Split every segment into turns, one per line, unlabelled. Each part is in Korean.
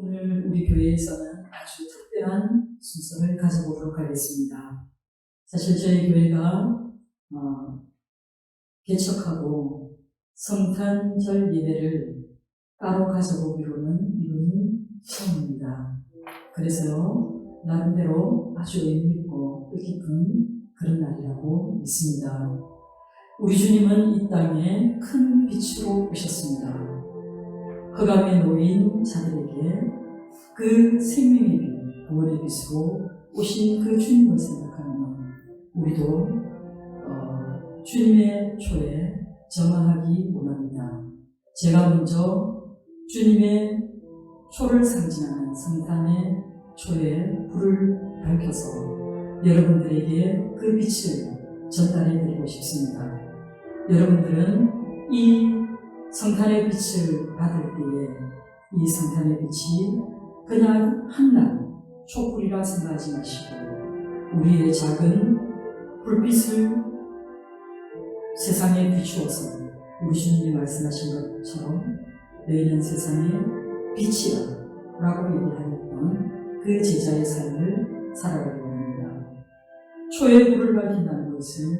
오늘 우리 교회에서는 아주 특별한 순서를 가져보도록 하겠습니다. 사실 저희 교회가 개척하고 성탄절 예배를 따로 가져보기로는 이번이 처음입니다. 그래서 나름대로 아주 의미있고 뜻깊은 그런 날이라고 믿습니다. 우리 주님은 이 땅에 큰 빛으로 오셨습니다. 흑암에 놓인 자들에게 그 생명의 빛, 구원의 빛으로 오신 그 주님을 생각하며 우리도 주님의 초에 정화하기 원합니다. 제가 먼저 주님의 초를 상징하는 성탄의 초에 불을 밝혀서 여러분들에게 그 빛을 전달해 드리고 싶습니다. 여러분들은 이 성탄의 빛을 받을 때에 이 성탄의 빛이 그냥 한낱 촛불이라 생각하지 마시고 우리의 작은 불빛을 세상에 비추어서 우리 주님이 말씀하신 것처럼 너희는 세상의 빛이라 라고 얘기하였던 그 제자의 삶을 살아가려고 합니다. 초에 불을 밝힌다는 것은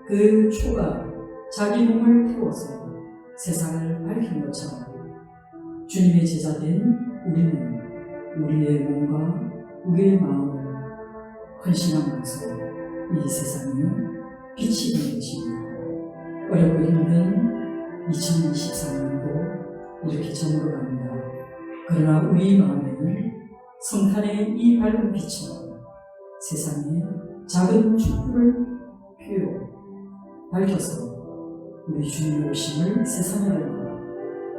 그 초가 자기 몸을 태워서 세상을 밝힌 것처럼 주님의 제자된 우리는 우리의 몸과 우리의 마음을 헌신함으로써 이 세상에 빛이 되는 것입니다. 어렵고 힘든 2023년도 이렇게 저물어 갑니다. 그러나 우리 마음에는 성탄의 이 밝은 빛처럼 세상에 작은 촛불을 밝혀서 우리 주님의 오심을 세상에 알리고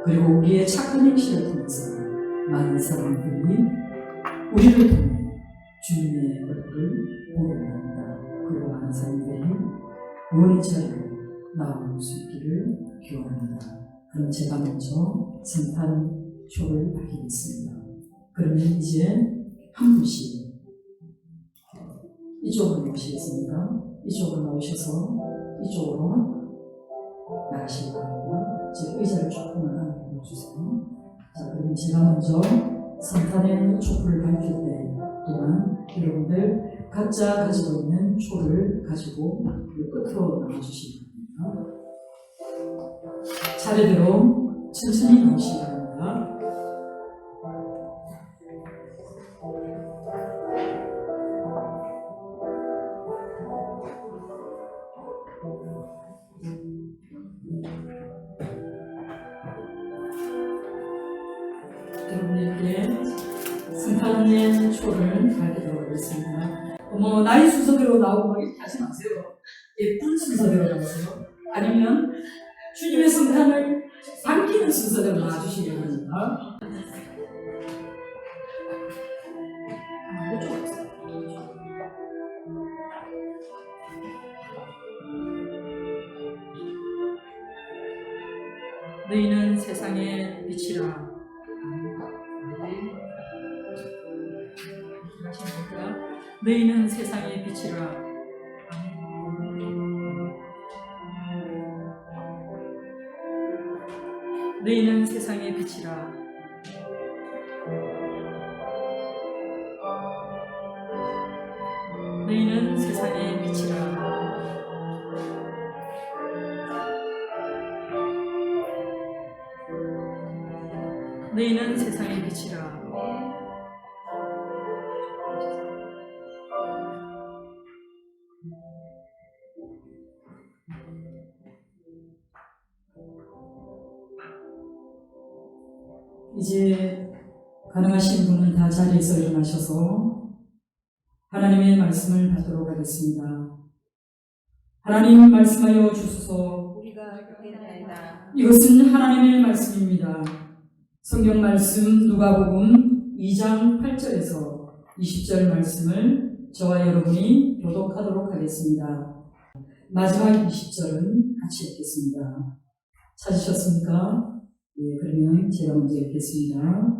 그리고 우리의 착한 행실을 통해서 많은 사람들이 우리를 통해 주님의 얼굴을 보게 합니다. 그리고 많은 사람들이 구원의 자리로 나올 수 있기를 기원합니다. 그럼 제가 먼저 성탄초를 밝히겠습니다. 그러면 이제 한 분씩 이쪽으로 나오시겠습니까? 이쪽으로 나오셔서 이쪽으로 나가시기 바랍니다. 제 의자를 조금만 앉아주세요. 자, 그럼 제가 먼저 성탄의 촛불을 밝힐 때 동안 여러분들 각자 가지고 있는 초를 가지고 끝으로 나와주시기 바랍니다. 차례대로 천천히 나오시기 바랍니다. 여러분에게 성탄의 초를 밝히도록 하겠습니다. 나이 순서대로 나오고 막 이렇게 하지 마세요. 예쁜 순서대로 나오세요. 아니면 주님의 성탄을 밝히는 순서대로 나와주시기 바랍니다. 너희는 세상의 빛이라. 너희는 세상의 빛이라. 너희는 세상의 빛이라. 너희는 세상의 빛이라. 너희는 세상의 빛이라. 이제 가능하신 분은 다 자리에서 일어나셔서 하나님의 말씀을 받도록 하겠습니다. 하나님 말씀하여 주소서.
우리가 듣겠나이다.
이것은 하나님의 말씀입니다. 성경 말씀 누가복음 2장 8절에서 20절 말씀을 저와 여러분이 교독하도록 하겠습니다. 마지막 20절은 같이 읽겠습니다. 찾으셨습니까? 예, 그러면 제가 먼저 읽겠습니다.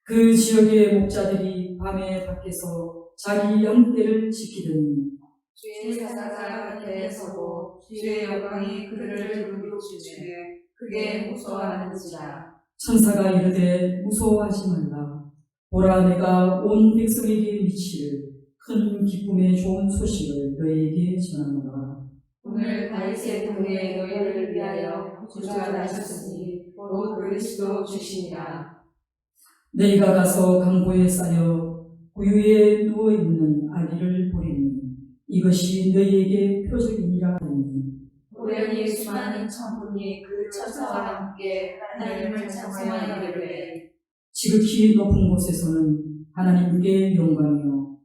그 지역의 목자들이 밤에 밖에서 자기 영대를 지키더니
주의 사자가 곁에 서고 주의 영광이 그들을 둘러주시되 크게 호소하는지라.
천사가 이르되 무서워하지 말라. 보라, 내가 온 백성에게 미칠 큰 기쁨의 좋은 소식을 너희에게 전하노라.
오늘 다윗의 동에 너희를 위하여 구주가 나셨으니 곧 그리스도 주시니라.
너희가 가서 강보에 쌓여 구유에 누워있는 아기를 보리니 이것이 너희에게 표적이니라 하니
우연히 수많은 천군이 그 천사와 함께 하나님을 찬송하이르되
지극히 높은 곳에서는 하나님께 영광이요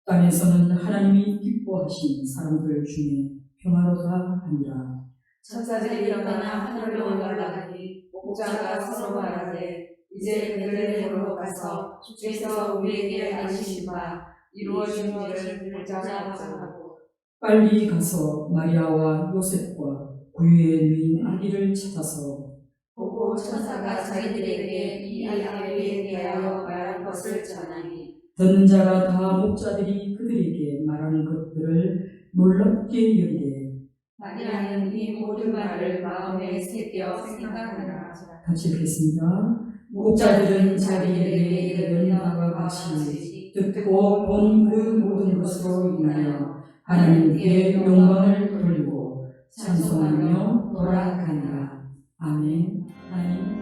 땅에서는 하나님이 기뻐하신 사람들 중에 평화로다 하니라.
천사들이 일어나 하늘로 올라가니 목자가 서로 말하되 이제 베들레헴으로 가서 주께서 우리에게 알리신 바 이루어진 일을 보자고 하고
빨리 가서 마리아와 요셉과 구유에 누인 아기를 찾아서
보고 천사가 자기들에게 이 아기에 대하여 말한 것을 전하니
듣는 자가 다 목자들이 그들에게 말하는 것들을 놀랍게 여기되
마리아는 이 모든 말을 마음에 새겨 생각하느라.
같이 읽겠습니다. 목자들은 자기들에게 이르는 바와 같이 듣고 본 그 모든 것으로 인하여 하나님께 영광을 돌리고 찬송하며 돌아가니라. 아멘. 아멘.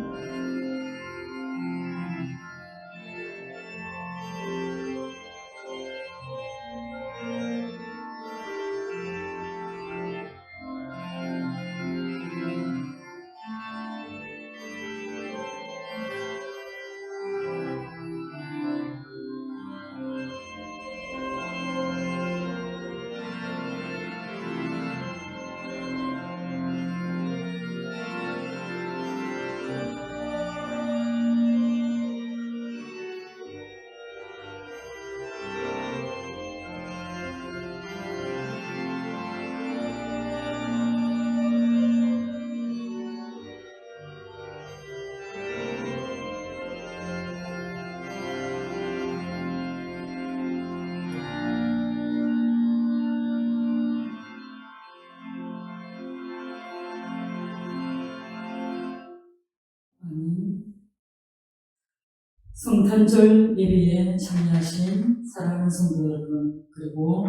성탄절 예배에 참여하신 사랑하는 성도 여러분, 그리고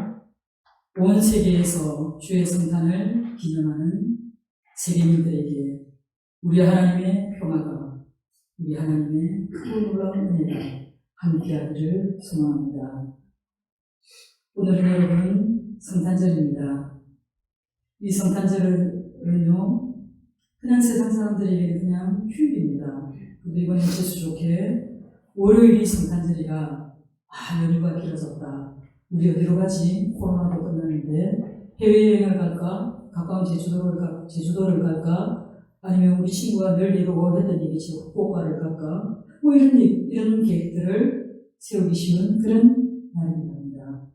온 세계에서 주의 성탄을 기념하는 세계민들에게 우리 하나님의 평화가, 우리 하나님의 크고 놀라운 은혜가 함께하기를 소망합니다. 오늘은 여러분 성탄절입니다. 이 성탄절은요, 그냥 세상 사람들에게는 그냥 휴일입니다. 그리고 이번에 재수 좋게 월요일이 성탄절이라 연휴가 길어졌다. 우리 어디로 가지? 코로나도 끝났는데 해외여행을 갈까? 가까운 제주도를 갈까? 아니면 우리 친구가 늘 이러고 했던 얘기지 후쿠오카를 갈까? 뭐 이런 계획들을 세우기 쉬운 그런 날입니다.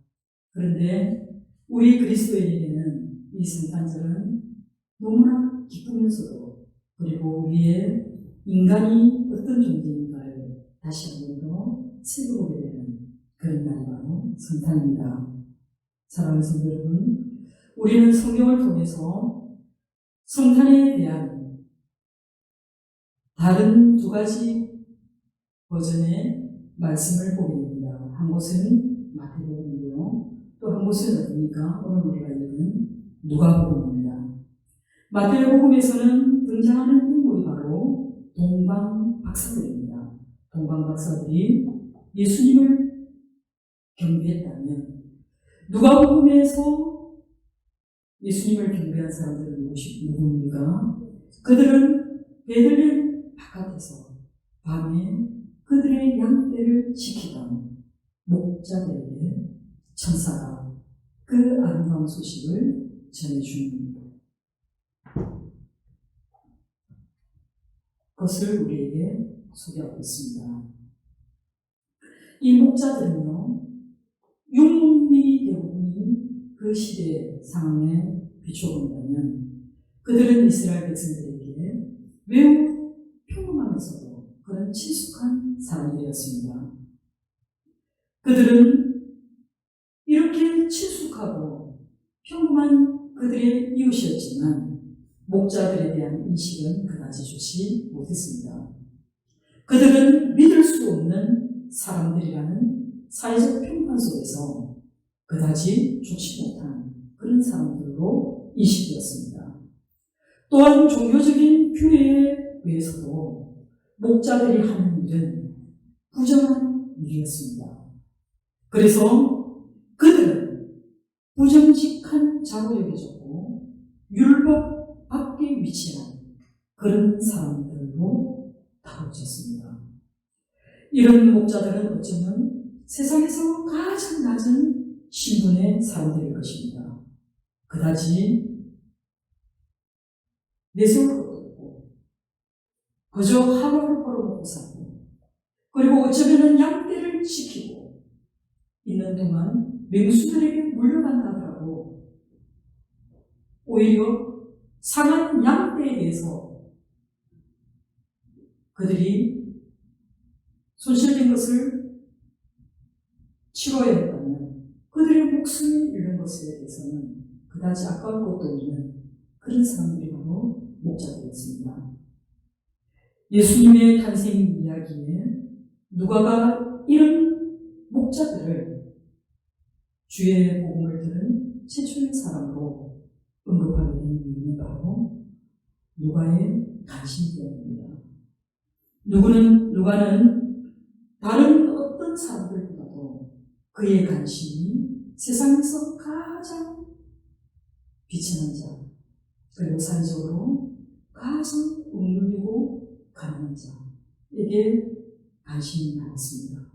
그런데 우리 그리스도인에게는 이 성탄절은 너무나 기쁘면서도, 그리고 우리의 인간이 어떤 존재인가를 다시 한 번 더 새겨보게 되는 그런 날이 바로 성탄입니다. 사랑하는 성도 여러분, 우리는 성경을 통해서 성탄에 대한 다른 두 가지 버전의 말씀을 보게 됩니다. 한 곳은 마태복음이고요, 또 한 곳은 어디입니까? 오늘 우리가 읽은 누가복음입니다. 마태복음에서는 등장하는 인물이 바로 동방 박사들입니다. 동방 박사들이 예수님을 경배했다면 누가복음에서 예수님을 경배한 사람들은 누구입니까? 그들은 베들레헴 바깥에서 밤에 그들의 양떼를 지키던 목자들에게 천사가 그 아름다운 소식을 전해준 것을 우리에게 소개하고 있습니다. 이 목자들은요, 율법이 대부분이 그 시대의 상황에 비춰본다면 그들은 이스라엘 백성들에게 매우 평범하면서도 그런 친숙한 사람들이었습니다. 그들은 이렇게 친숙하고 평범한 그들의 이웃이었지만 목자들에 대한 인식은 그다지 좋지 못했습니다. 그들은 믿을 수 없는 사람들이라는 사회적 평판 속에서 그다지 좋지 못한 그런 사람들로 인식되었습니다. 또한 종교적인 규례에 의해서도 목자들이 하는 일은 부정한 일이었습니다. 그래서 그들은 부정직한 자로 여겨졌고 율법 밖에 위치한 그런 사람들로 다뤄졌습니다. 이런 목자들은 어쩌면 세상에서 가장 낮은 신분의 사람들일 것입니다. 그다지 내세울 것도 없고 그저 하루를 벌어먹고 살고 그리고 어쩌면 양떼를 지키고 있는 동안 맹수들에게 물려간다더라도 오히려 상한 양떼에 대해서 그들이 손실된 것을 치러야 했다면 그들의 목숨이 잃는 것에 대해서는 그다지 아까울 것도 없는 그런 사람들이 바로 목자들이었습니다. 예수님의 탄생 이야기에 누가가 이런 목자들을 주의 복음을 들은 최초의 사람으로 언급하게 된 이유는 바로 누가의 관심 때문입니다. 누가는 다른 어떤 사람들보다도 그의 관심이 세상에서 가장 비천한 자, 그리고 사회적으로 가장 억눌리고 가난한 자에게 관심이 많았습니다.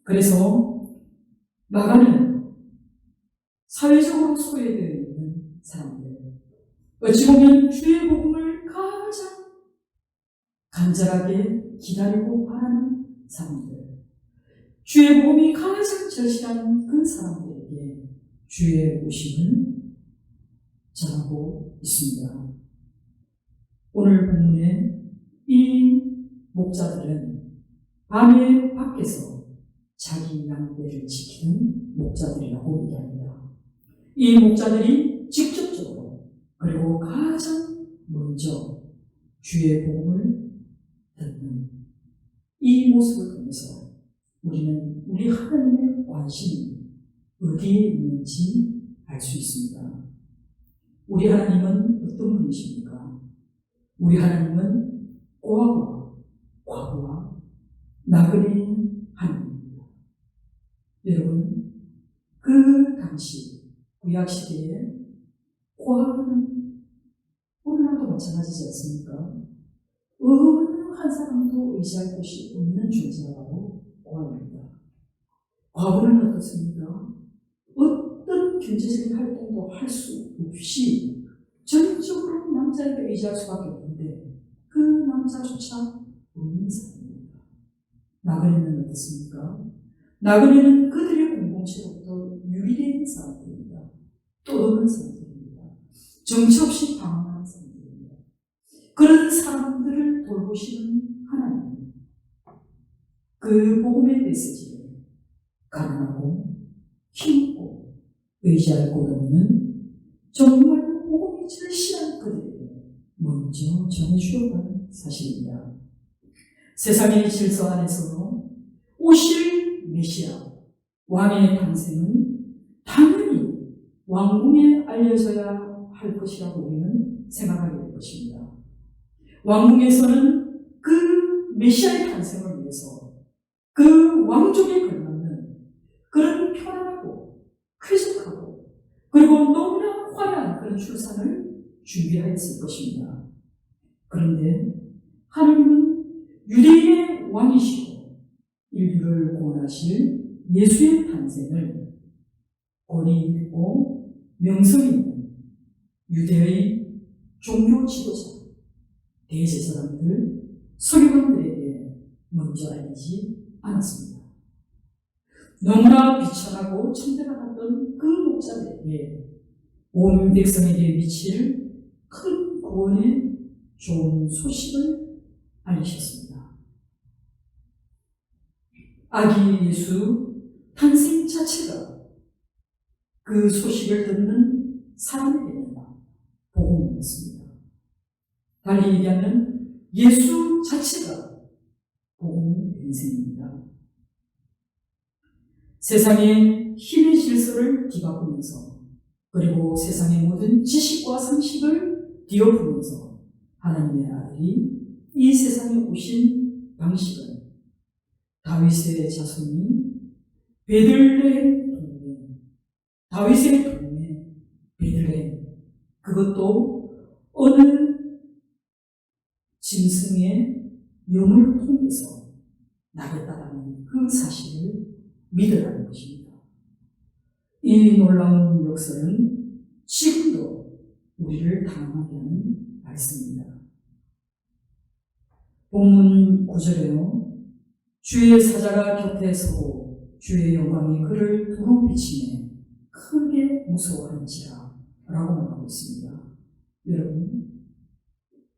그래서 마가는 사회적으로 소외되어 있는 사람들, 어찌 보면 주의 복음을 가장 간절하게 기다리고 바라는 사람들, 주의 복음이 가장 절실한 그 사람들에게 주의 오심을 전하고 있습니다. 오늘 본문에 이 목자들은 밤에 밖에서 자기 양떼를 지키는 목자들이라고 얘기합니다. 이 목자들이 직접적으로 그리고 가장 먼저 주의 복음을 듣는 이 모습을 통해서 우리는 우리 하나님의 관심이 어디에 있는지 알 수 있습니다. 우리 하나님은 어떤 분이십니까? 우리 하나님은 고아와 과부와 나그네인 하나님입니다. 여러분, 그 당시 구약시대에 고아는 오늘날도 마찬가지지 않습니까? 어느 한 사람도 의지할 곳이 없는 존재가 바로 고아입니다. 과부는 어떻습니까? 어떤 경제적인 활동도 할 수 없이 전적으로 남자에게 의지할 수밖에 없는데 그 남자조차 없는 사람입니다. 나그네는 어떻습니까? 나그네는 그들의 공동체로부터 유리된 사람들입니다. 떠도는 사람들입니다. 정치 없이 방황하는 사람들입니다. 그런 사람들을 돌보시는 하나님, 그 복음의 메시지를 가난하고 힘없고 의지할 곳 없는 정말 복음이 절실한 그들에게 먼저 전해주었다는 사실입니다. 세상의 질서 안에서도 오실 메시아, 왕의 탄생은 당연히 왕궁에 알려져야 할 것이라고 우리는 생각하게 될 것입니다. 왕궁에서는 그 메시아의 탄생을 위해서 그 왕족에 걸맞는 그런 편안하고 쾌적하고 그리고 너무나 화려한 그런 출산을 준비하였을 것입니다. 그런데 하나님은 유대인의 왕이시고 인류를 구원하실 예수의 탄생을 권위 있고 명성 있는 유대의 종교 지도자, 대제사장들, 서기관들에게 먼저 알리지 않았습니다. 너무나 비천하고 천대받았던 그 목자들에게 온 백성에게 미칠 큰 구원의 좋은 소식을 알리셨습니다. 아기 예수 탄생 자체가 그 소식을 듣는 사람에게는 복음이었습니다. 달리 얘기하면 예수 자체가 복음의 변생입니다. 세상의 힘의 질서를 뒤바꾸면서 그리고 세상의 모든 지식과 상식을 뒤엎으면서 하나님의 아들이 이 세상에 오신 방식은 다윗의 자손이 베들레헴 동네, 다윗의 동네 베들레헴, 그것도 어느 짐승의 염을 통해서 나겠다라는 그 사실을 믿으라는 것입니다. 이 놀라운 역설은 지금도 우리를 당황하게 하는 말씀입니다. 본문 9절에요. 주의 사자가 곁에 서고 주의 영광이 그를 두루 비치네 크게 무서워한지라 라고 말하고 있습니다.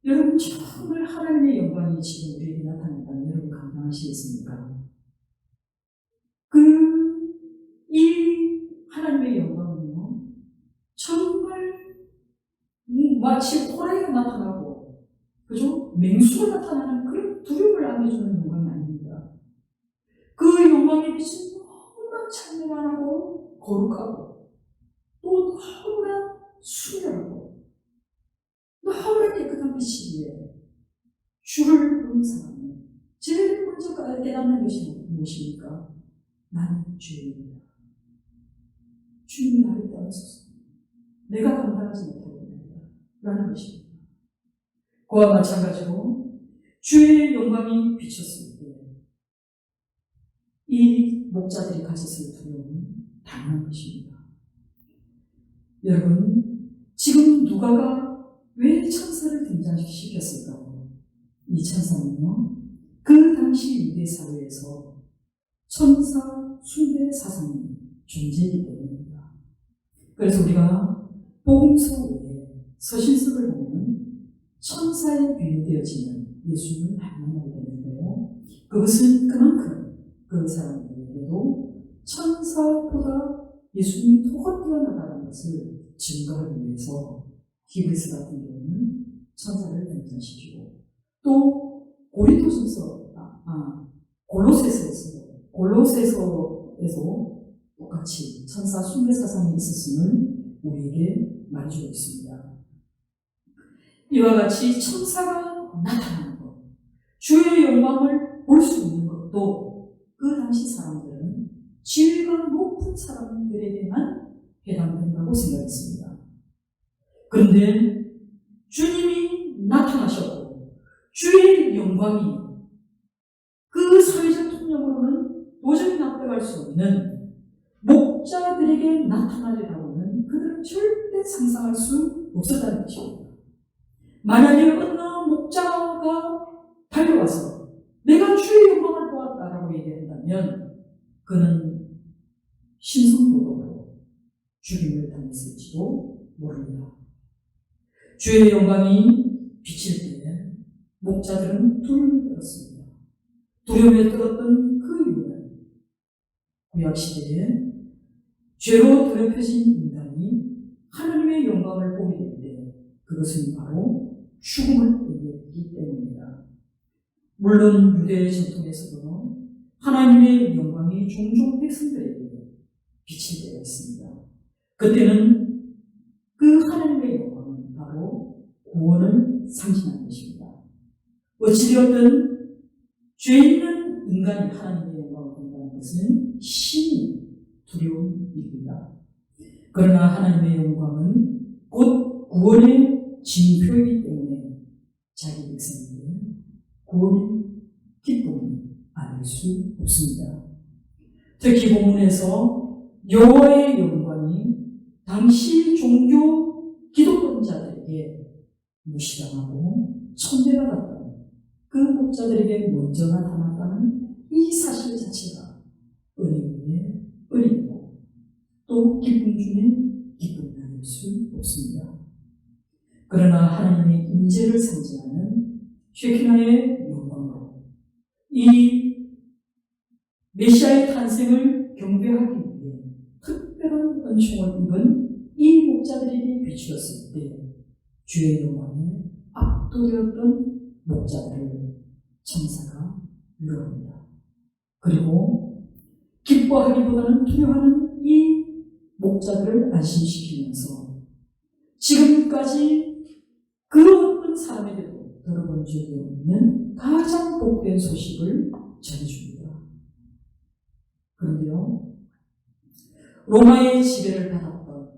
여러분 정말 하나님의 영광이 지금 우리에게 나타난다면 여러분 감당하시겠습니까? 이 하나님의 영광은요, 정말 마치 호랑이가 나타나고, 그죠? 맹수가 나타나는 그런 두려움을 안겨주는 영광이 아닙니다. 그 영광의 빛은 너무나 찬란하고 거룩하고, 또 너무나 순결하고, 너무나 깨끗한 빛이기에 주를 보는 사람은 제일 먼저 깨닫는 것이 무엇입니까? 나는 주입니다. 주님이 나를 떠나소서. 내가 감당하지 못하겠습니다. 라는 것입니다. 그와 마찬가지로 주의 영광이 비쳤을 때 이 목자들이 가졌을 두려움은 당연한 것입니다. 여러분, 지금 누가가 왜 천사를 등장시켰을까요? 이 천사는요, 그 당시 유대 사회에서 천사 숭배 사상이 존재하기 때문입니다. 그래서 우리가 복음서 외에 서신서를 보면 천사에 비유되어지는 예수님을 만나게 되는데요. 그것은 그만큼 그 사람들에게도 천사보다 예수님이 더 뛰어나다는 것을 증거하기 위해서 히브리서 같은 경우는 천사를 등장시키고, 또 골로새서에서 똑같이 천사 숭배 사상이 있었음을 우리에게 말해주고 있습니다. 이와 같이 천사가 나타나는 것, 주의 영광을 볼 수 있는 것도 그 당시 사람들은 지위가 높은 사람들에게만 해당된다고 생각했습니다. 그런데 주님이 나타나셨고 주의 영광이 그 사회적 통념으로는 도저히 납득할 수 없는 목자들에게 나타나리라고는 그들은 절대 상상할 수 없었다는 것입니다. 만약에 어느 목자가 달려와서 내가 주의 영광을 보았다라고 얘기한다면 그는 신성모독으로 죽임을 당했을지도 모릅니다. 주의 영광이 비칠 때 목자들은 두려움에 떨었습니다. 두려움에 떨었던 그 이유는 구약시대에 죄로 더럽혀진 인간이 하나님의 영광을 보게 될 때 그것은 바로 죽음을 얘기했기 때문입니다. 물론 유대의 전통에서도 하나님의 영광이 종종 백성들에게 비칠 때가 있습니다. 그때는 그 하나님의 영광은 바로 구원을 상징하는 것입니다. 어찌되었든 죄 있는 인간이 하나님의 영광을 본다는 것은 신이 두려움입니다. 그러나 하나님의 영광은 곧 구원의 징표이기 때문에 자기 백성에게 구원의 기쁨을 안을 수 없습니다. 특히 본문에서 여호와의 영광이 당시 종교 기독론자들에게 무시당하고 천대받았던 그 목자들에게 먼저 나타났다는 이 사실 자체가 은혜 위에 은혜이고 또 기쁨 중에 기쁨이 아닐 수 없습니다. 그러나 하나님의 임재를 상징하는 쉐키나의 영광으로 이 메시아의 탄생을 경배하기 위해 특별한 은총을 입은 이 목자들에게 비추었을 때 주의 영광에 압도되었던 목자들을 천사가 위로합니다. 그리고 기뻐하기보다는 두려워하는 이 목자들을 안심시키면서 지금까지 그 어떤 사람에게도 들어본 적이 없는 가장 복된 소식을 전해줍니다. 그런데요, 로마의 지배를 받았던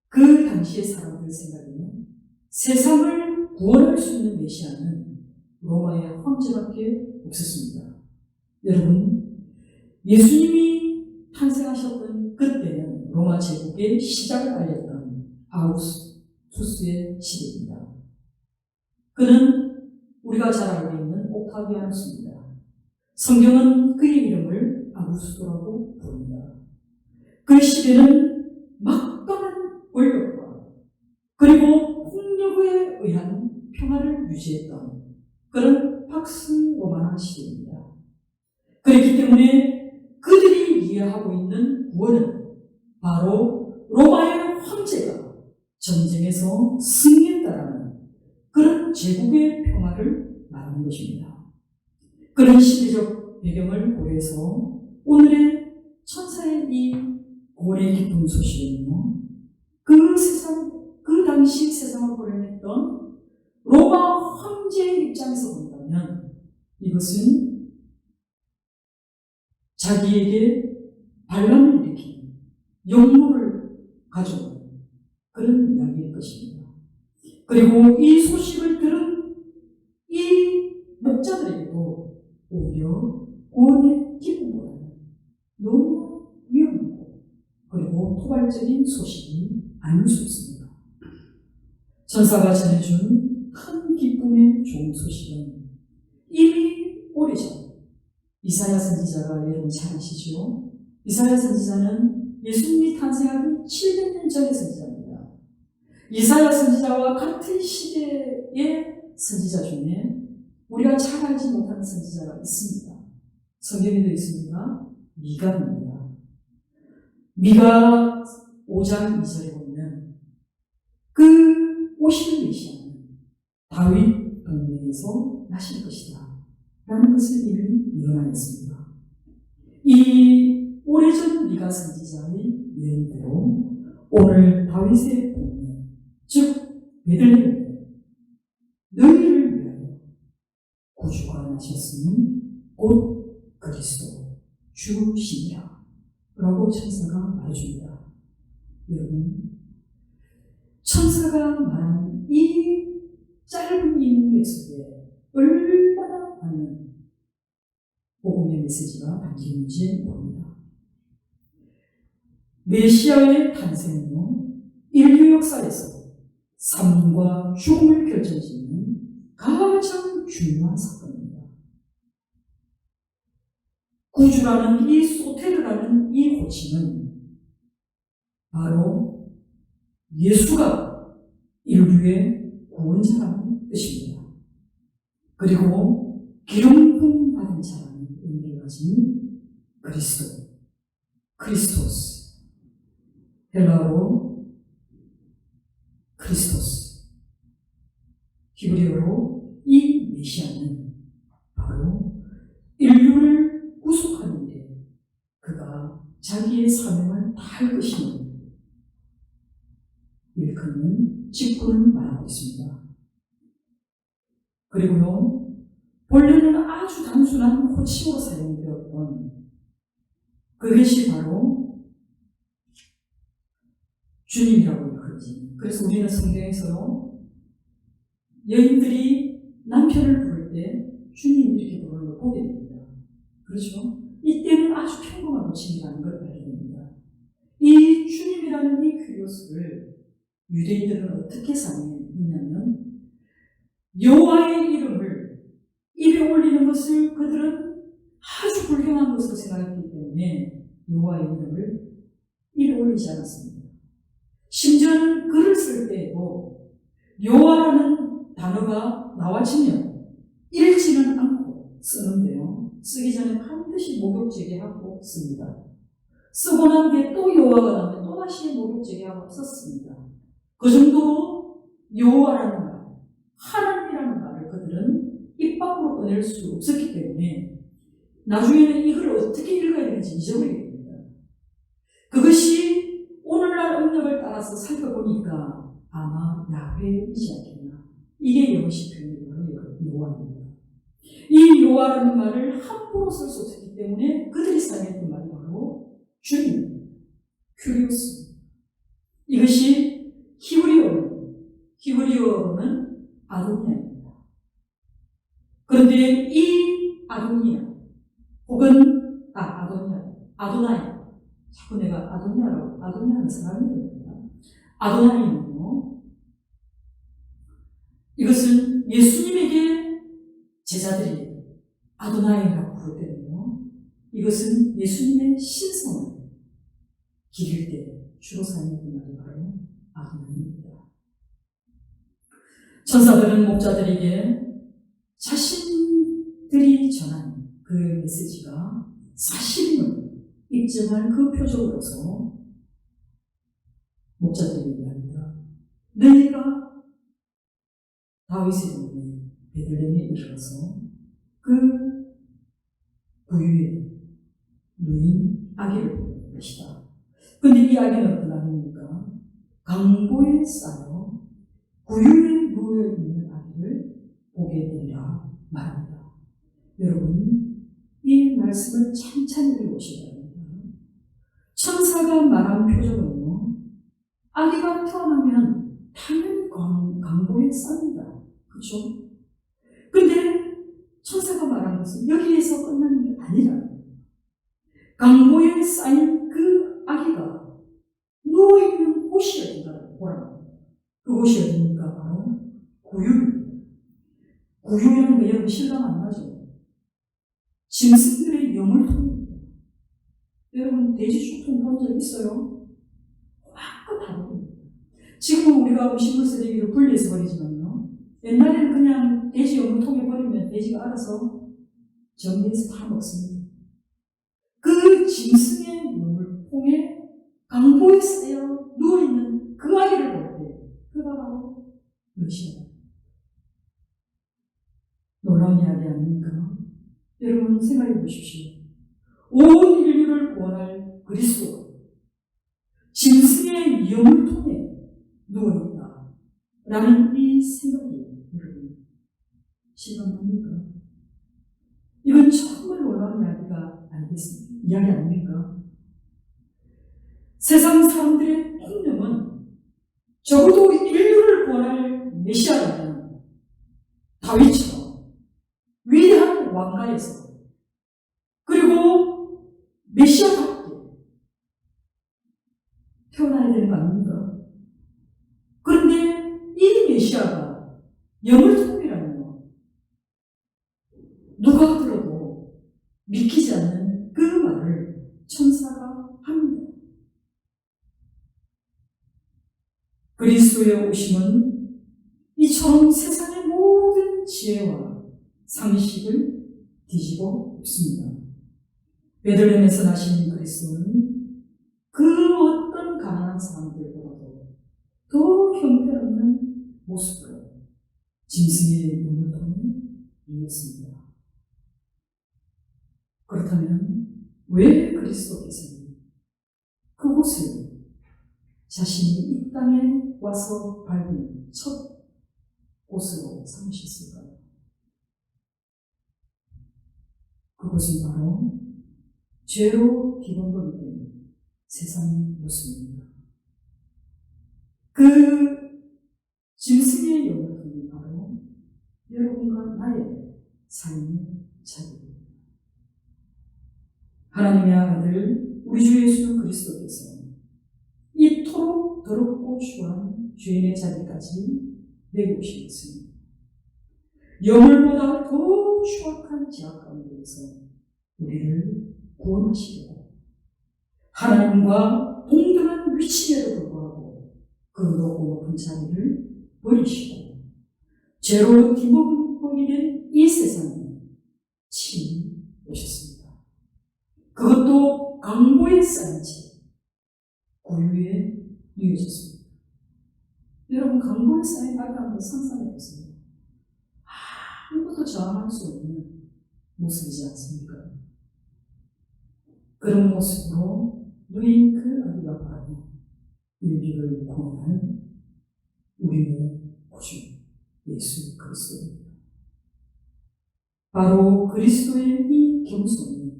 그 당시의 사람들 생각에는 세상을 구원할 수 있는 메시아는 로마의 황제밖에 없었습니다. 여러분, 예수님이 탄생하셨던 그때는 로마 제국의 시작을 알렸던 아우구스투스의 시대입니다. 그는 우리가 잘 알고 있는 옥타비아누스입니다. 성경은 그의 이름을 아우구스토라고 부릅니다. 그 시대는 막강한 권력과 그리고 폭력에 의한 평화를 유지했던 그런 팍스 로마나 시대입니다. 그렇기 때문에 그들이 이해하고 있는 구원은 바로 로마의 황제가 전쟁에서 승리했다라는 그런 제국의 평화를 말하는 것입니다. 그런 시대적 배경을 고려해서 오늘의 천사의 이 구원의 기쁜 소식은요, 그 당시 세상을 고려했던 로마 황제의 입장에서 본다면 이것은 자기에게 반란을 일으키는 역모를 가져온 그런 이야기일 것입니다. 그리고 이 소식을 들은 이 목자들에게도 오히려 구원의 기쁨보다는 너무 위험하고 그리고 토발적인 소식이 아닐 수 있습니다. 천사가 전해준 큰 기쁨의 좋은 소식은 이미 오래전 이사야 선지자가 여러분 잘 아시죠? 이사야 선지자는 예수님이 탄생하기 700년 전의 선지자입니다. 이사야 선지자와 같은 시대의 선지자 중에 우리가 잘 알지 못하는 선지자가 있습니다. 성경에도 있습니다. 미가입니다. 미가 5장 2절에 보면 그 오실 메시아는 다윗 동네에서 나실 것이다 라는 것을 이미 예언하였습니다. 이 오래전 미가 선지자의 예언대로 오늘 다윗의 동네, 즉 베들레헴에 너희를 위하여 구주가 나셨으니 곧 그리스도 주시니라 라고 천사가 말해줍니다. 여러분, 천사가 말한 이 짧은 이 문맥 속에 얼마나 많은 복음의 메시지가 담기는지 모릅니다. 메시아의 탄생은요, 인류 역사에서 삶과 죽음을 결정짓는 가장 중요한 사건입니다. 구주라는 이 소테르라는 이 호칭은 바로 예수가 인류의 구원자라는 뜻입니다. 그리고 기름 부음 받은 자라는 의미를 가진 그리스도, 크리스토스, 헬라어로 크리스토스, 히브리어로 이 메시아는 바로 인류를 구속하는 데 그가 자기의 사명을 다할 것임을 일컫는 직분을 말하고 있습니다. 그리고요, 본래는 아주 단순한 호칭으로 사용되었던 그것이 바로 주님이라고 일컬어집니다. 그래서 우리는 성경에서요, 여인들이 남편을 부를 때 주님 이렇게 부르는 걸 보게 됩니다. 그렇죠? 이때는 아주 평범한 호칭이라는 걸 알게 됩니다. 이 주님이라는 이 큐리오스를 유대인들은 어떻게 사용했냐면 여호와의 이름을 입에 올리는 것을 그들은 아주 불경한 것으로 생각했기 때문에 여호와의 이름을 입에 올리지 않았습니다. 심지어는 글을 쓸 때에도 여호와라는 단어가 나와지면 읽지는 않고 쓰는데요, 쓰기 전에 반드시 목욕제기하고 씁니다. 쓰고 난 뒤에 또 여호와가 나오면 또다시 목욕제기하고 썼습니다. 그 정도로 여호와라는 말, 하나님이라는 말을 그들은 입 밖으로 꺼낼 수 없었기 때문에 나중에는 이걸 어떻게 읽어야 되는지 잊어버리게 됩니다. 그것이 오늘날 음력을 따라서 살펴보니까 아마 야훼이지 않겠나. 이게 영어식 표현이 바로 여호와입니다. 이 여호와라는 말을 함부로 쓸 수 없었기 때문에 그들이 사용했던 말이 바로 주님, 큐리오스. 이것이 히브리어로는 아도니아입니다. 그런데 이 아도니아 혹은 아도나이, 자꾸 내가 아도니아는 사람입니다. 아도나이는요, 이것은 예수님에게 제자들이 아도나이라고 부를 때는요, 이것은 예수님의 신성을 기릴 때 주로 사용했던 말이 바로 아도나이입니다. 천사들은 목자들에게 자신들이 전한 그 메시지가 사실임을 입증할 그 표적으로서 목자들이 얘기합니다. 너희가 다윗의 동네 베들레헴에 이르러서 그 구유에 누인 아기를 볼 것이다. 근데 이 아기는 어떤 아기입니까? 강보에 쌓여 구유에 누워있는 아기를 보게 되리라 말합니다. 여러분, 이 말씀을 찬찬히 읽으시기 바랍니다. 천사가 말한 표적은요, 아기가 태어나면 당연히 강보에 쌓인다. 그렇죠? 근데 천사가 말한 것은 여기에서 끝나는 게 아니라 강보에 쌓인 그 아기가 누워있는 곳이 어딘가를 보라고. 그곳이 어디입니까? 바로 구유입니다. 구유라는 거 여러분 실감 안 나죠? 짐승들의 영물통입니다. 여러분 돼지축통 본 적 있어요? 확 다르거든요. 지금은 우리가 음식물 쓰레기를 분리해서 버리지만요, 옛날에는 그냥 돼지 영물통에 버리면 돼지가 알아서 정리해서 다 먹습니다. 그 짐승의 영물통에 강보에 쌓여 누워있는 그 아기를 볼 때 그가 바로 메시아다. 놀라운 이야기 아닙니까? 여러분 생각해 보십시오. 온 인류를 구원할 그리스도, 짐승의 영물통에 누워있다 라는 이 생각이 여러분 실감합니까? 이건 정말 놀라운 이야기 아닙니까? 세상 사람들의 통념은 적어도 인류를 구원할 메시아라면 다윗처럼 위대한 왕가에서 그리고 메시아답게 태어나야 되는 거 아닙니까? 그런데 이 메시아가 영물통이라며 누가 들어도 믿기지 않는 그 말을 천사가 합니다. 그리스도의 오심은 이처럼 세상의 모든 지혜와 상식을 뒤집어 엎습니다. 베들레헴에서 나신 그리스도는 그 어떤 가난한 사람들보다도 더 형편없는 모습으로 짐승의 영물통을 이었습니다. 그렇다면 왜 그리스도께서는 그곳을 자신이 이 땅에 와서 밟은 첫 곳으로 삼으셨을까요? 그것은 바로 죄로 뒤범벅이 된 세상의 모습입니다. 그 짐승의 영혼이 바로 여러분과 나의 삶의 자리입니다. 하나님의 아들 우리 주 예수 그리스도께서 이토록 더럽고 추한 죄인의 자리까지 내려오신 것은 영물보다 더 추악한 죄악 가운데에서 우리를 구원하시려고 하나님과 동등한 위치에도 불구하고 그 높고 높은 자리를 버리시고 죄로 뒤범벅이 된 이 세상에 친히 오셨습니다. 그것도 강보에 쌓인 채 구유에 누워졌습니다. 여러분 강보에 쌓인 아기 한번 상상해 보세요. 아무것도 저항할 수 없는 모습이지 않습니까? 그런 모습으로 누인 그 아기가 바라고 인류를 구원할 우리의 구주 예수 그리스도입니다. 바로 그리스도의 이 겸손이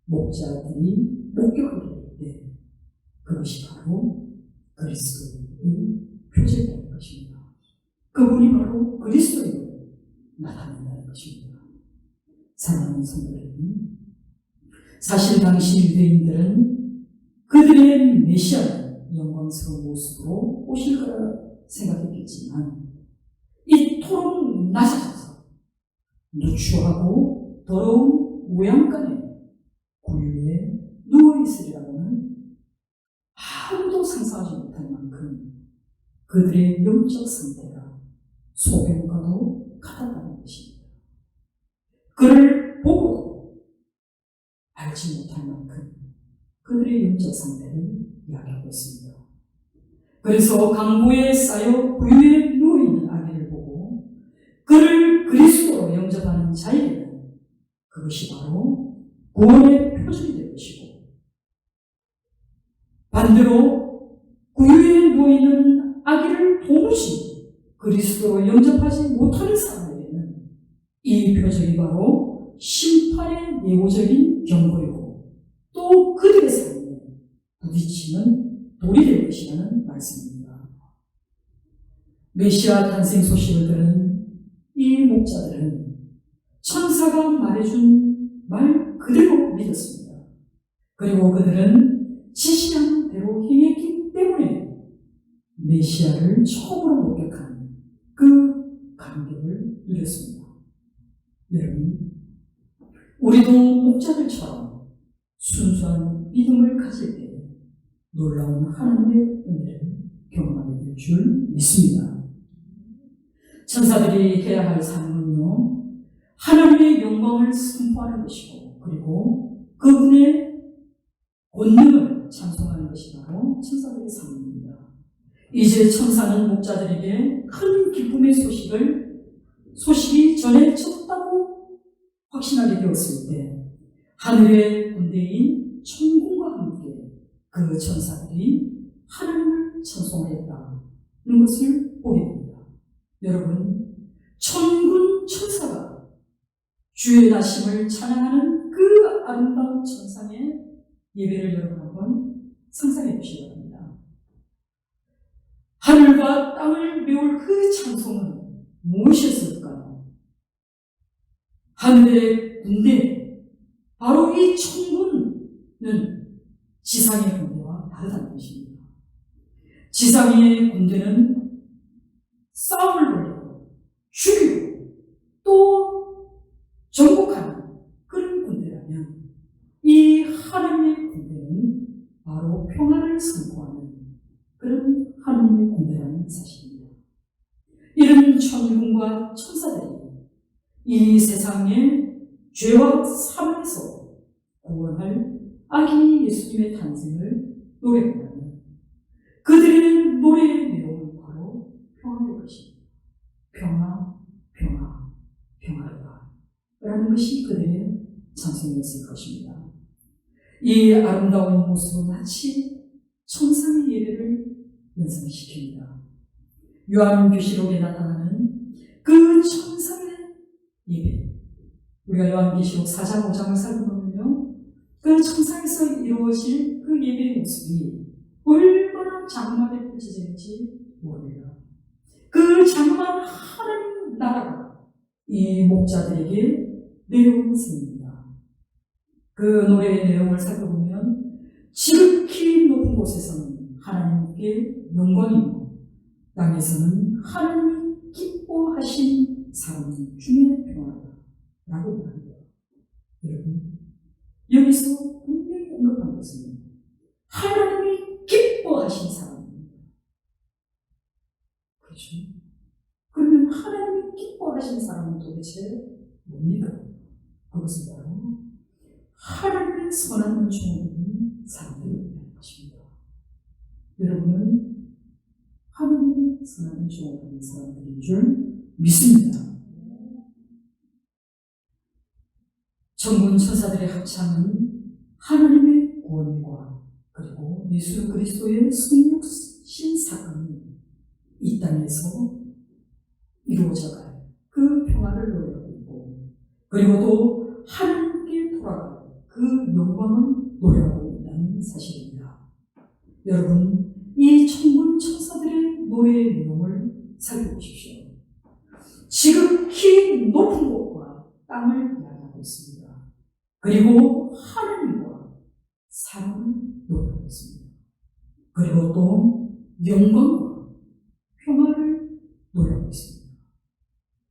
목자들이 목격하게 될 때 그것이 바로 그리스도의 표적이라는 것입니다. 그분이 바로 그리스도임을 나타낸다는 것입니다. 사랑하는 성도 여러분, 사실 당시 유대인들은 그들의 메시아는 영광스러운 모습으로 오실 거라 생각했겠지만 이토록 낮아져서 누추하고 더러운 우양간에 구유에 누워있으리라고는 아무도 상상하지 못할 만큼 그들의 영적 상태가 소변과도 같았다는 것입니다. 그를 보고도 알지 못할 만큼 그들의 영적 상태를 이야기하고 있습니다. 그래서 강보에 쌓여 구유에 누워있는 아기를 보고 그를 그리스도로 영접하는 자에게는 그것이 바로 구원의 표적이 될 것이고, 반대로 구유에 누워있는 아기를 도무지 그리스도로 영접하지 못하는 사람에게는 이 표적이 바로 심판의 예고적인 경고이고 또 그들의 삶에 부딪히는 돌이 될 것이라는 말씀입니다. 메시아 탄생 소식을 들은 이 목자들은 천사가 말해준 말 그대로 믿었습니다. 그리고 그들은 지시한 대로 행했기 때문에 메시아를 처음으로 목격한 그 감격을 누렸습니다. 여러분, 우리도 목자들처럼 순수한 믿음을 가질 때 놀라운 하나님의 은혜를 경험하게 될 줄 믿습니다. 천사들이 해야 할 삶은요, 하나님의 영광을 선포하는 것이고, 그리고 그분의 권능을 찬송하는 것이 바로 천사들의 삶입니다. 이제 천사는 목자들에게 큰 기쁨의 소식이 전해졌다고 확신하게 되었을 때 하늘의 군대인 천군과 함께 그 천사들이 하나님을 찬송하였다는 것을 보게 됩니다. 여러분, 천군 천사가 주의 나심을 찬양하는 그 아름다운 천상의 예배를 여러분 한번 상상해 보시기 바랍니다. 하늘과 땅을 메울 그 찬송은 무엇이었을까요? 하늘의 군대, 바로 이 천군은 지상의 군대와 다르다는 것입니다. 지상의 군대는 싸움을 벌이고 죽이고 또 정복하는 그런 군대라면 이 하나님의 군대는 바로 평화를 선포하는 그런 하나님의 군대라는 사실입니다. 이런 천군과 천사들이 이 세상의 죄와 사망에서 구원할 아기 예수님의 탄생을 노래한다면 그들의 노래의 내용은 바로 평화의 것입니다. 평화, 평화, 평화로다 라는 것이 그들의 찬송이었을 것입니다. 이 아름다운 모습은 마치 천상의 예배를 연상시킵니다. 요한계시록에 나타나는 그 천상의 예배, 우리가 요한계시록 4장 5장을 살펴보면요, 그 천상에서 이루어질 그 예배의 모습이 얼마나 장엄하게 펼쳐질지 모릅니다. 그 장엄한 하나님 나라가 이 목자들에게 내려온 셈입니다. 그 노래의 내용을 살펴보면 지극히 높은 곳에서는 하나님께 영광이고 땅에서는 하나님이 기뻐하신 사람 중에 평화다 라고 말합니다. 여러분, 여기서 분명히 언급한 것은 하나님이 기뻐하신 사람입니다. 그렇죠? 그러면 하나님이 기뻐하신 사람은 도대체 뭡니까? 그것은 바로 하나님의 선한 은총을 입는 사람들이라는 것입니다. 여러분은 하나님의 선한 은총을 입는 사람들인 줄 믿습니다. 천군 천사들의 합창은 하나님의 구원과 그리고 예수 그리스도의 승육신 사건이 이 땅에서 이루어져갈 그 평화를 노래하고 있고, 그리고 또 하나님께 돌아갈 그 영광을 노래하고 있다는 사실입니다. 여러분, 이 천군 천사들의 노래의 내용을 살펴보십시오. 지극히 높은 곳과 땅을 이야기하고 있습니다. 그리고 하나님과 사람을 노래하고 있습니다. 그리고 또 영광과 평화를 노래하고 있습니다.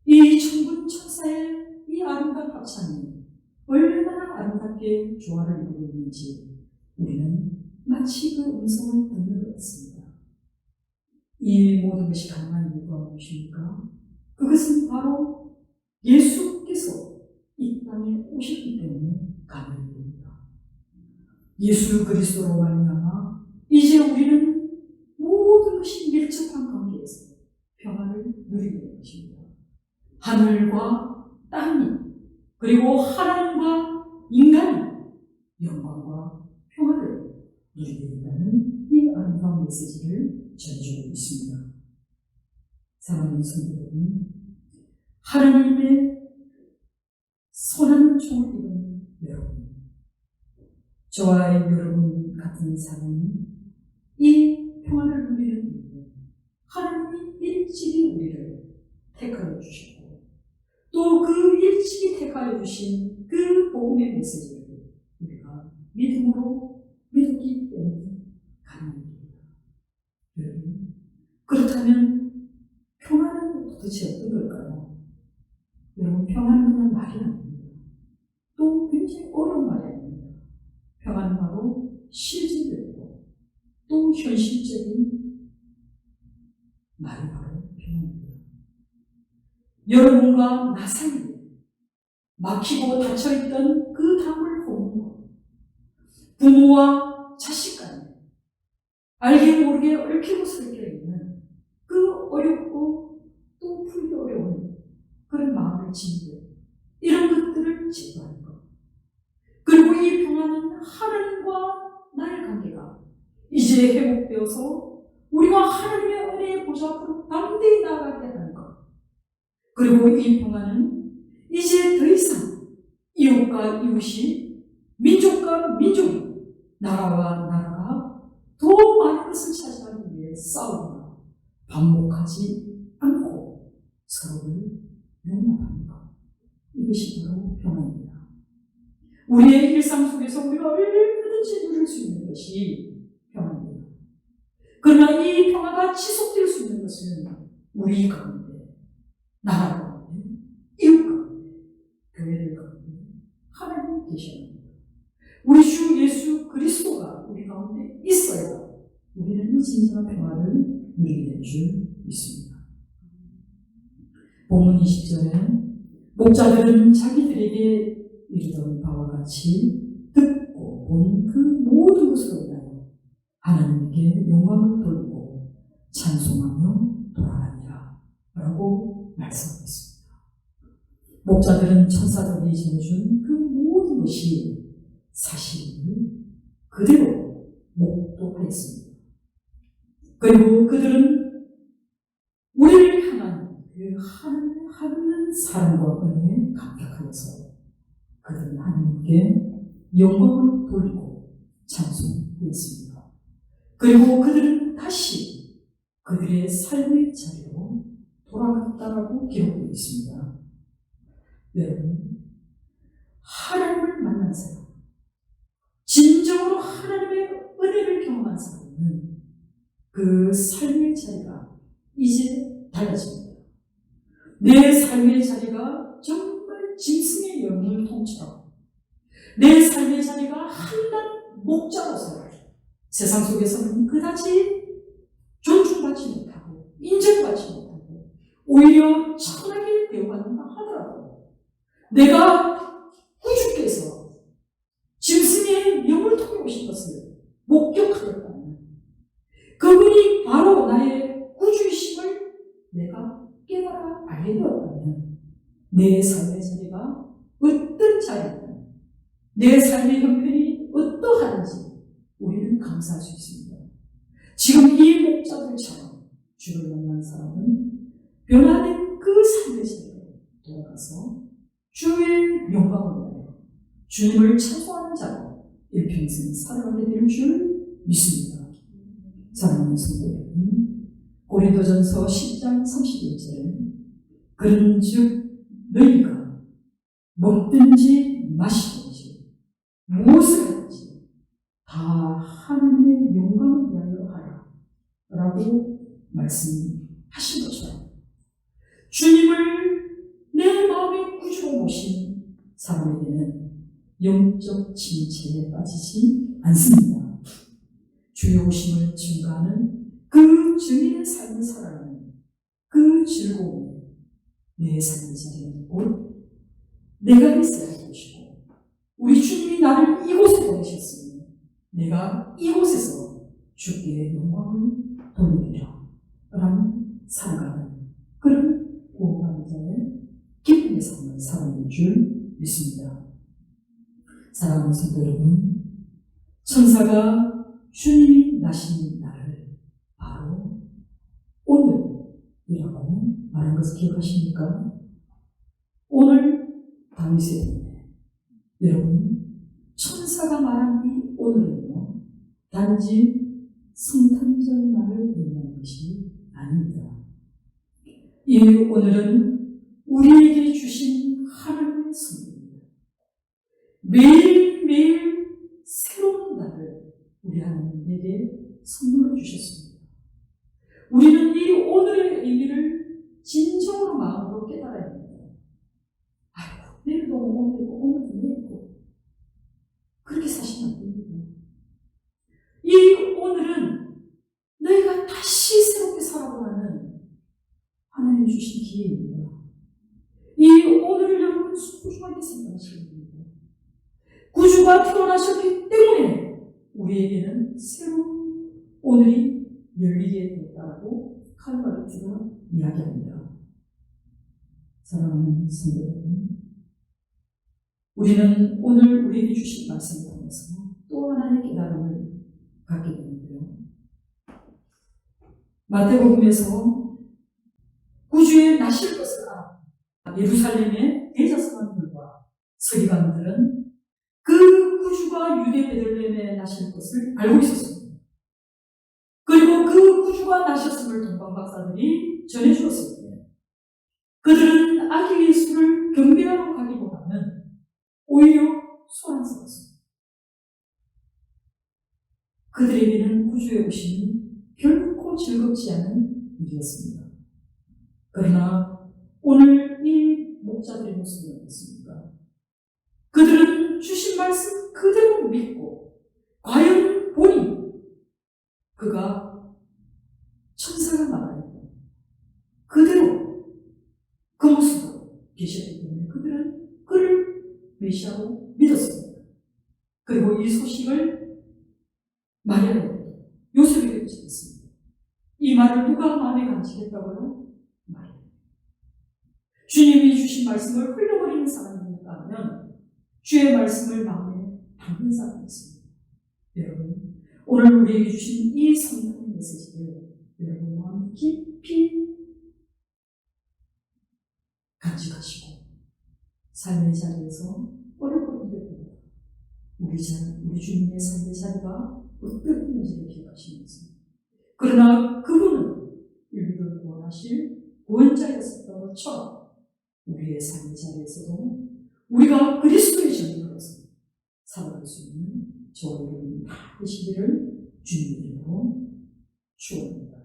이 천군 천사의 이 아름다운 합창이 얼마나 아름답게 조화를 이루고 있는지 우리는 마치 그 음성을 듣는 것 같습니다. 이 모든 것이 가능한 이유가 무엇입니까? 그것은 바로 예수께서 이 땅에 오셨기 때문에 가능한 겁니다. 예수 그리스도로 말미암아 이제 우리는 모든 것이 밀접한 관계에서 평화를 누리게 될 것입니다. 하늘과 땅이, 그리고 하나님과 인간이 영광과 평화를 누리게 된다는 이 아름다운 메시지를 전해주고 있습니다. 사랑하는 성도 여러분, 하나님의 선한 종을 입은 여러분, 저와 여러분 같은 사람이 이 평화를 누리는 이유는 하나님이 일찍이 우리를 택하여 주셨고, 또 그 일찍이 택하여 주신 그 복음의 메시지를 우리가 믿음으로 믿기 때문에 가능합니다. 여러분, 그렇다면 평화는 도대체 어떤 걸까요? 여러분, 평화는 그냥 말이 아닙니다. 또 굉장히 어려운 말이 아닙니다. 평화는 바로 실질적이고 또 현실적인 말이 바로 평화입니다. 여러분과 나 사이에 막히고 닫혀있던 그 담을 허무는 것, 부모와 자식 간에 알게 모르게 얽히고 설켜 있는 그 어렵고 또 풀기 어려운 그런 마음의 짐들, 이런 것들을 제거하는 것. 그리고 이 평화는 하나님과 나의 관계가 이제 회복되어서 우리가 하나님의 은혜의 보좌 앞으로 담대히 나아가게 하는 것. 그리고 이 평화는 이제 더 이상 이웃과 이웃이, 민족과 민족이, 나라와 나라가 더 많은 것을 차지하기 위해 싸우거나 반복하지 않고 서로를 용납하는 것. 이것이 바로 평화입니다. 우리의 일상 속에서 우리가 얼마든지 누릴 수 있는 것이 평화입니다. 그러나 이 평화가 지속될 수 있는 것은 우리 가운데, 나라 가운데, 이웃 가운데, 교회들 가운데 하나님 계십니다. 우리 주 예수 그리스도가 우리 가운데 있어야 우리는 진정한 평화를 누리게 될 줄 믿습니다. 본문 20절에 목자들은 자기들에게 이르던 바와 같이 듣고 본 그 모든 것으로 인하여 하나님께 영광을 돌리고 찬송하며 돌아가니라 라고 말씀하고 있습니다. 목자들은 천사들이 전해준 그 모든 것이 사실을 그대로 목도하였습니다. 그리고 그들은 우리를 향한 그 하나님의 사랑과 은혜에 감격하여서 그들은 하나님께 영광을 돌리고 찬송했습니다. 그리고 그들은 다시 그들의 삶의 자리로 돌아갔다라고 기록되어 있습니다. 여러분, 하나님을 만난 사람, 진정으로 하나님의 은혜를 경험한 사람은 그 삶의 자리가 이제 달라집니다. 내 삶의 자리가 정말 짐승의 영을 통치하고, 내 삶의 자리가 한낱 목자로서 세상 속에서는 그다지 존중받지 못하고 인정받지 못하고 오히려 천하게 대우받는다 하더라도, 내가 구주께서 짐승의 영을 통해 오신 것을 목격하였다면, 그분이 바로 나의 구주이심을 내가 깨달아 알게 되었다면, 내 삶의 자리가 어떤 자리든 내 삶의 형편이 어떠하든지 우리는 감사할 수 있습니다. 지금 이 목자들처럼 주를 만난 사람은 변화된 그 삶의 자리로 돌아가서 주의 영광을 위하여 주님을 찬송하는 자로 일평생 살아가게 될 줄 믿습니다. 사랑하는 성도 여러분, 고린도전서 10장 31절에 그런즉 너희가 먹든지 마시든지 무엇을 하든지 다 하나님의 영광을 위하여 하라 라고 말씀하신 것처럼 주님을 내 마음의 구주로 모신 사람에게는 영적 침체에 빠지지 않습니다. 주의 오심을 증거하는 그 증인의 삶을 살아가는 그 즐거움에 내 삶의 자리는 곧 내가 있어야 할 것이고 우리 주님이 나를 이곳에 보내셨으니 내가 이곳에서 주께 영광을 돌리리라 라는 살아가는 그런 구원받은 자의 기쁨의 삶을 살아낼 줄 믿습니다. 사랑하는 성도 여러분, 천사가 주님이 나신 날을 바로 오늘이라고 말한 것을 기억하십니까? 오늘 다윗의 때문에 여러분, 천사가 말한 이 오늘은요 단지 성탄절만을 의미하는 것이 아닙니다. 이 오늘은 우리에게 주신 하나님의 선물입니다. 매일매일 새로운 날을 우리 하나님에게 선물로 주셨습니다. 우리는 이 오늘의 의미를 진정으로 마음으로 깨달아야 합니다. 아이고, 내일도 오늘이고 오늘도 내일이고 그렇게 사시면 안 됩니다. 이 오늘은 너희가 다시 새롭게 살아가는 하나님이 주신 기회입니다. 이 오늘을 여러분 소중하게 생각하시면 됩니다. 구주가 태어나셨기 때문에 우리에게는 새로운 오늘이 열리게 되었다고 칼 마르트가 이야기합니다. 사랑하는 성도 여러분, 우리는 오늘 우리에게 주신 말씀을 통해서 또 하나의 깨달음을 갖게 되는데요. 마태복음에서 구주의 나실 것을 알아 예루살렘의 대제사장들과 서기관들은 그 구주가 유대 베들레헴에 나실 것을 알고 있었습니다. 그리고 그 구주가 나셨음을 동방 박사들이 전해주었을 때 그들은 아기 예수를 경배하러 가기보다는 오히려 소란스러웠습니다. 그들에게는 구주의 오심이 결코 즐겁지 않은 일이었습니다. 그러나 오늘 이 목자들의 모습이 어떻습니까? 그들은 주신 말씀 그대로 믿고 과연 보니 그가 천사가 말하였고 그대로 그 모습으로 계셨기 때문에 그들은 그를 메시아로 믿었습니다. 그리고 이 소식을 마리아에게 요셉에게 전했습니다. 이 말을 누가 마음에 간직했다고요? 마리아. 주님이 주신 말씀을 흘려버리는 사람입니까? 하면 주의 말씀을 마음에 담는 사람이 있습니다. 여러분, 오늘 우리에게 주신 이 성탄의 메시지를 여러분 마음 깊이 간직하시고 삶의 자리에서 어렵거든요. 우리 주님의 삶의 자리가 어떻는지를 기억하시면서 그러나 그분은 인류를 구원하실 구원자였었던 것처럼 우리의 삶의 자리에서도 우리가 그리스도의 전율로서 살아갈 수 있는 저와 여러분이 다 되시기를 주님의 이름으로 축원합니다.